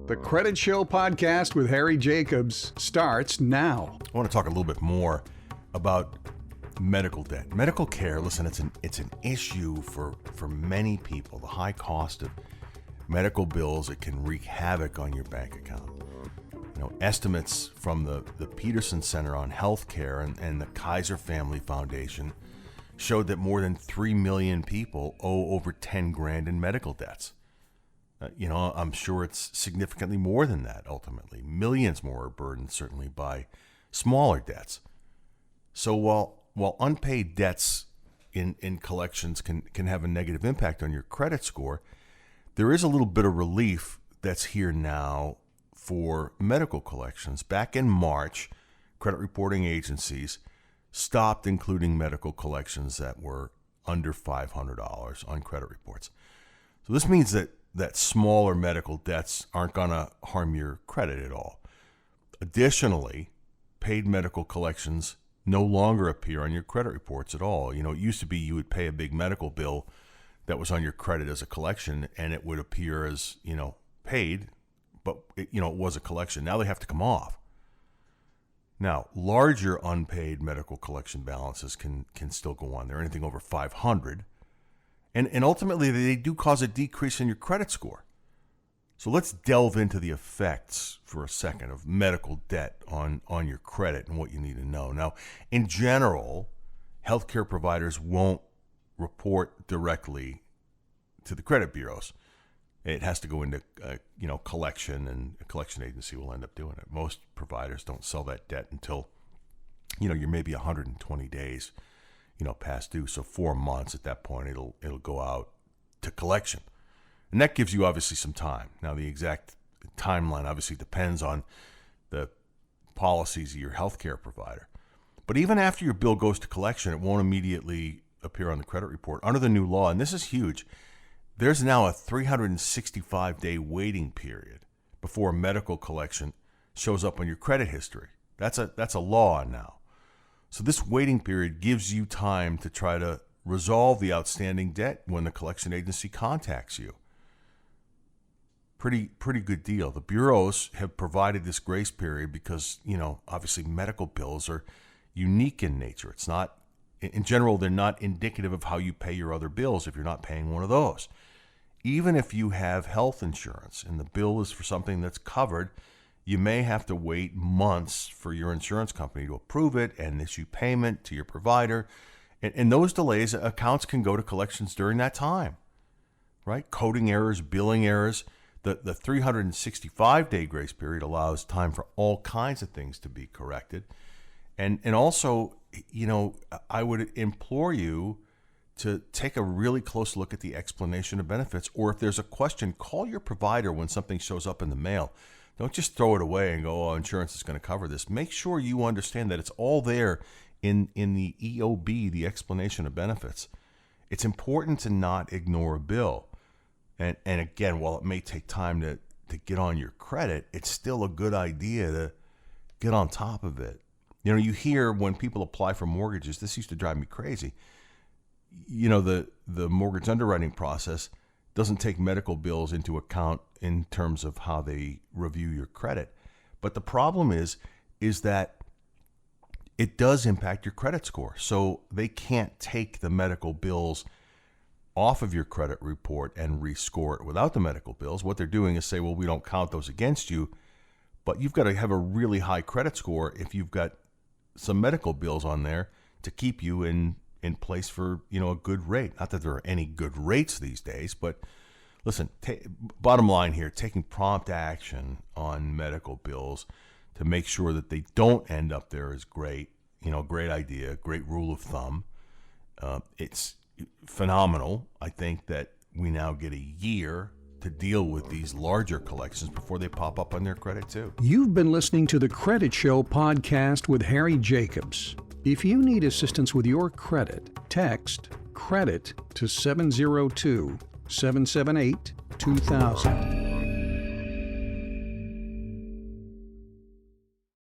The Credit Show podcast with Harry Jacobs starts now. I want to talk a little bit more about medical debt. Medical care, listen, it's an issue for many people. The high cost of medical bills, it can wreak havoc on your bank account. You know, estimates from the Peterson Center on Healthcare and the Kaiser Family Foundation showed that more than 3 million people owe over 10 grand in medical debts. I'm sure it's significantly more than that ultimately. Millions more are burdened certainly by smaller debts. So while unpaid debts in collections can have a negative impact on your credit score, there is a little bit of relief that's here now for medical collections. Back in March, credit reporting agencies stopped including medical collections that were under $500 on credit reports. So this means that smaller medical debts aren't going to harm your credit at all. Additionally, paid medical collections no longer appear on your credit reports at all. You know, it used to be you would pay a big medical bill that was on your credit as a collection, and it would appear as, paid, but it was a collection. Now they have to come off. Now, larger unpaid medical collection balances can still go on there, anything over 500. And ultimately, they do cause a decrease in your credit score. So let's delve into the effects for a second of medical debt on your credit and what you need to know. Now, in general, healthcare providers won't report directly to the credit bureaus. It has to go into collection, and a collection agency will end up doing it. Most providers don't sell that debt until you're maybe 120 days past due. So 4 months at that point, it'll go out to collection. And that gives you obviously some time. Now, the exact timeline obviously depends on the policies of your healthcare provider. But even after your bill goes to collection, it won't immediately appear on the credit report. Under the new law, and this is huge, there's now a 365-day waiting period before a medical collection shows up on your credit history. That's a law now. So this waiting period gives you time to try to resolve the outstanding debt when the collection agency contacts you. Pretty good deal. The bureaus have provided this grace period because, obviously medical bills are unique in nature. It's not, in general, they're not indicative of how you pay your other bills if you're not paying one of those. Even if you have health insurance and the bill is for something that's covered, you may have to wait months for your insurance company to approve it and issue payment to your provider. And those delays, accounts can go to collections during that time, right? Coding errors, billing errors. The 365-day grace period allows time for all kinds of things to be corrected. And also, I would implore you to take a really close look at the explanation of benefits. Or if there's a question, call your provider when something shows up in the mail. Don't just throw it away and go, insurance is going to cover this. Make sure you understand that it's all there in the EOB, the explanation of benefits. It's important to not ignore a bill. And again, while it may take time to get on your credit, it's still a good idea to get on top of it. You hear when people apply for mortgages, this used to drive me crazy. The mortgage underwriting process doesn't take medical bills into account in terms of how they review your credit. But the problem is that it does impact your credit score. So they can't take the medical bills off of your credit report and rescore it without the medical bills. What they're doing is say, well, we don't count those against you, but you've got to have a really high credit score if you've got some medical bills on there to keep you in place for, a good rate. Not that there are any good rates these days, but listen, bottom line here, taking prompt action on medical bills to make sure that they don't end up there is great. Great idea, great rule of thumb. It's phenomenal. I think that we now get a year to deal with these larger collections before they pop up on their credit too. You've been listening to the Credit Show podcast with Harry Jacobs. If you need assistance with your credit, text CREDIT to 702-778-2000.